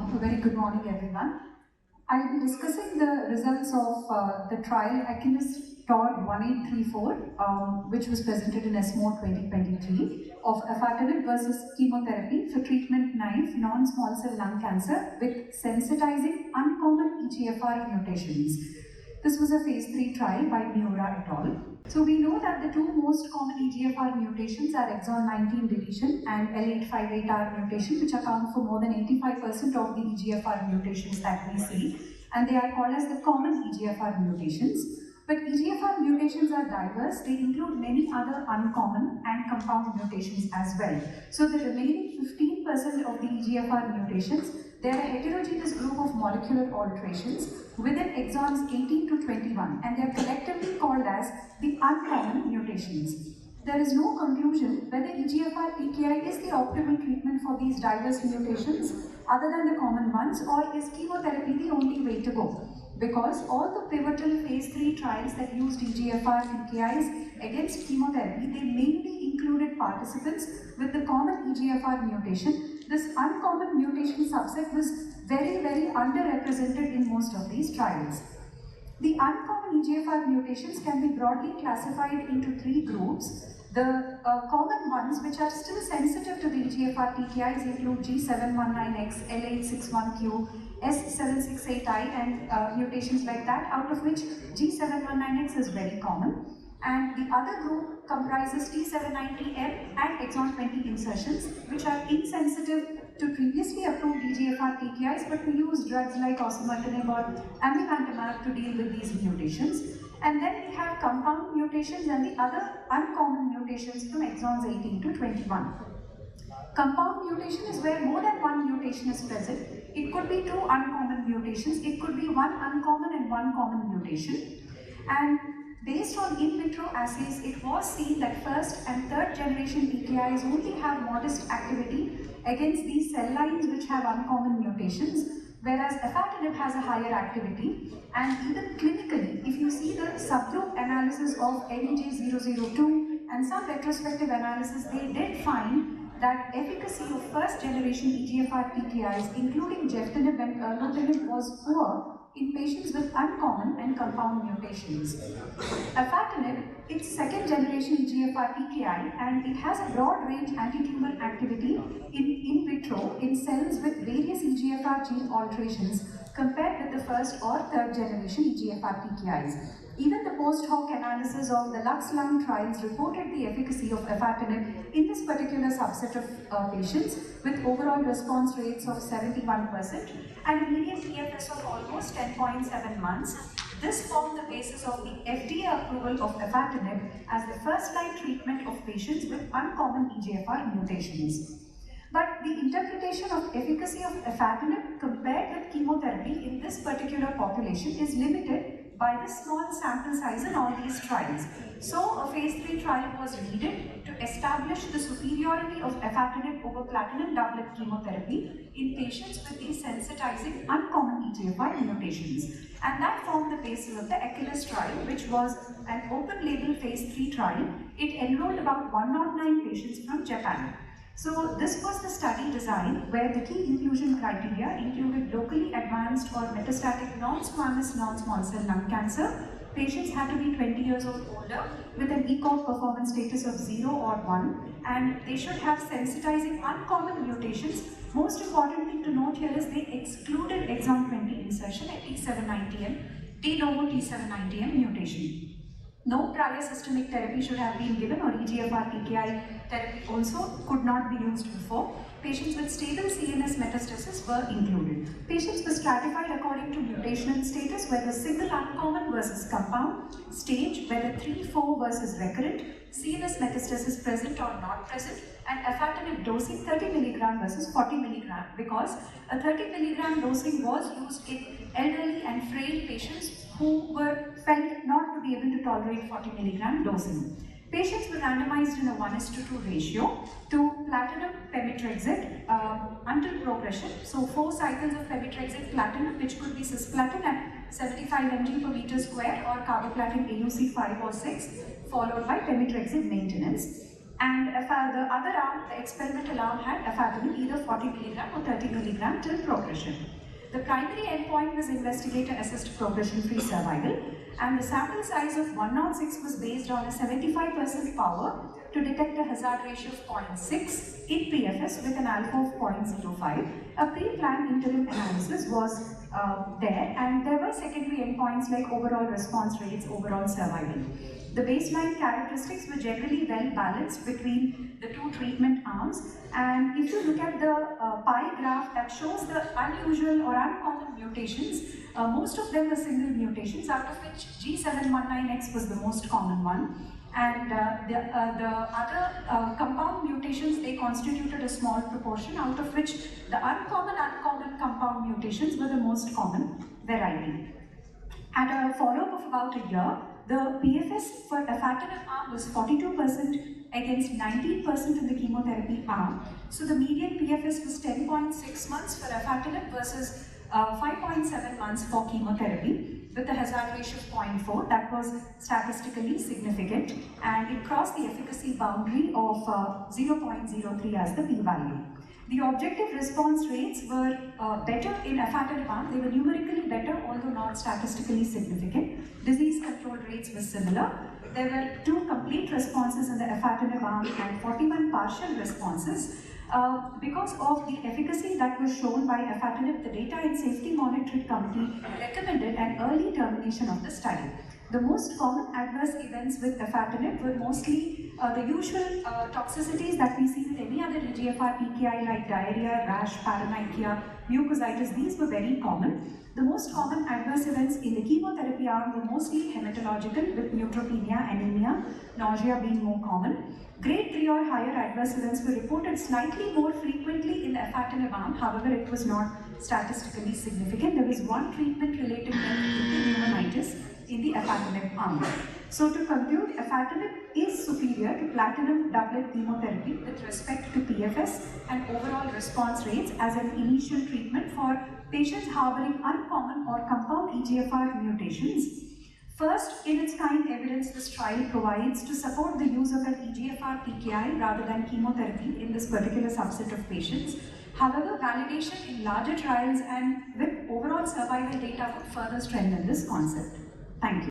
A very good morning, everyone. I'll be discussing the results of the trial ACHILLES TORG1834, which was presented in ESMO 2023, of Afatinib versus chemotherapy for treatment-naive non-small cell lung cancer with sensitizing uncommon EGFR mutations. This was a phase 3 trial by Mounika et al. So we know that the two most common EGFR mutations are exon 19 deletion and L858R mutation, which account for more than 85% of the EGFR mutations that we see, and they are called as the common EGFR mutations. But EGFR mutations are diverse. They include many other uncommon and compound mutations as well. So the remaining 15% of the EGFR mutations, they are a heterogeneous group of molecular alterations within exons 18 to 21, and they are collectively called as the uncommon mutations. There is no conclusion whether EGFR TKI is the optimal treatment for these diverse mutations other than the common ones, or is chemotherapy the only way to go? Because all the pivotal phase 3 trials that used EGFR TKIs against chemotherapy, they mainly included participants with the common EGFR mutation. This uncommon mutation subset was very underrepresented in most of these trials. The uncommon EGFR mutations can be broadly classified into 3 groups. The common ones, which are still sensitive to the EGFR TKIs, include G719X, L861Q, S768I, and mutations like that, out of which G719X is very common. And the other group comprises T790M and exon 20 insertions, which are insensitive to previously approved EGFR TKIs, but we use drugs like osimertinib or amivantamab to deal with these mutations. And then we have compound mutations and the other uncommon mutations from exons 18 to 21. Compound mutation is where more than one mutation is present. It could be 2 uncommon mutations, it could be 1 uncommon and 1 common mutation. And based on in vitro assays, it was seen that first and third generation TKIs only have modest activity against these cell lines which have uncommon mutations, whereas Afatinib has a higher activity. And even clinically, if you see the subgroup analysis of NEJ002 and some retrospective analysis, they did find that efficacy of first generation EGFR TKIs, including Gefitinib and Erlotinib, was poor in patients with uncommon and compound mutations. Afatinib, it's second generation EGFR TKI, and it has a broad range anti-tumor activity in vitro in cells with various EGFR gene alterations compared with the first or third generation EGFR TKIs. Even the post-hoc analysis of the Lux lung trials reported the efficacy of Afatinib in this particular subset of patients with overall response rates of 71% and a median PFS of almost 10.7 months. This formed the basis of the FDA approval of Afatinib as the first-line treatment of patients with uncommon EGFR mutations. But the interpretation of efficacy of Afatinib compared with chemotherapy in this particular population is limited by the small sample size in all these trials. So a phase 3 trial was needed to establish the superiority of Afatinib over platinum doublet chemotherapy in patients with these sensitizing uncommon EGFR mutations. And that formed the basis of the ACHILLES trial, which was an open-label phase 3 trial. It enrolled about 109 patients from Japan. So this was the study design where the key inclusion criteria included locally advanced or metastatic non-squamous non-small cell lung cancer. Patients had to be 20 years or older with an ECOG performance status of 0 or 1, and they should have sensitizing uncommon mutations. Most important thing to note here is they excluded exon 20 insertion at T790M, de novo T790M mutation. No prior systemic therapy should have been given, or EGFR TKI therapy also could not be used before. Patients with stable CNS metastasis were included. Patients were stratified according to mutational status, whether single uncommon versus compound, stage, whether 3-4 versus recurrent, CNS metastasis present or not present, and Afatinib dosing 30 mg versus 40 mg, because a 30 mg dosing was used in elderly and frail patients who were felt not to be able to tolerate 40 mg dosing. Patients were randomized in a 1:2 ratio to platinum pemetrexed until progression. So 4 cycles of pemetrexed platinum, which could be cisplatin at 75 mg per meter square, or carboplatin AUC 5 or 6, followed by pemetrexed maintenance. And the other arm, the experimental arm, had Afatinib either 40 mg or 30 mg till progression. The primary endpoint was investigator-assessed progression-free survival, and the sample size of 106 was based on a 75% power to detect a hazard ratio of 0.6 in PFS with an alpha of 0.05. A pre-planned interim analysis was there, and there were secondary endpoints like overall response rates, overall survival. The baseline characteristics were generally well balanced between the two treatment arms, and if you look at the pie graph that shows the unusual or uncommon mutations, most of them were single mutations, out of which G719X was the most common one. And the other compound mutations, they constituted a small proportion, out of which the uncommon compound mutations were the most common variety. At a follow-up of about a year, the PFS for Afatinib arm was 42% against 19% in the chemotherapy arm. So the median PFS was 10.6 months for Afatinib versus 5.7 months for chemotherapy, with a hazard ratio of 0.4. That was statistically significant, and it crossed the efficacy boundary of 0.03 as the p-value. The objective response rates were better in Afatinib arm. They were numerically better, although not statistically significant. Disease control rates were similar. There were 2 complete responses in the Afatinib arm and 41 partial responses. Because of the efficacy that was shown by Afatinib, the Data and Safety Monitoring Committee recommended an early termination of the study. The most common adverse events with Afatinib were mostly the usual toxicities that we see with any other EGFR TKI like diarrhea, rash, paronychia, mucositis. These were very common. The most common adverse events in the chemotherapy arm were mostly hematological, with neutropenia, anemia, nausea being more common. Grade 3 or higher adverse events were reported slightly more frequently in the Afatinib arm. However, it was not statistically significant. There was one treatment-related pneumonitis in the Afatinib arm. So to conclude, Afatinib is superior to platinum doublet chemotherapy with respect to PFS and overall response rates as an initial treatment for patients harboring uncommon or compound EGFR mutations. First in its kind evidence this trial provides to support the use of an EGFR TKI rather than chemotherapy in this particular subset of patients. However, validation in larger trials and with overall survival data would further strengthen this concept. Thank you.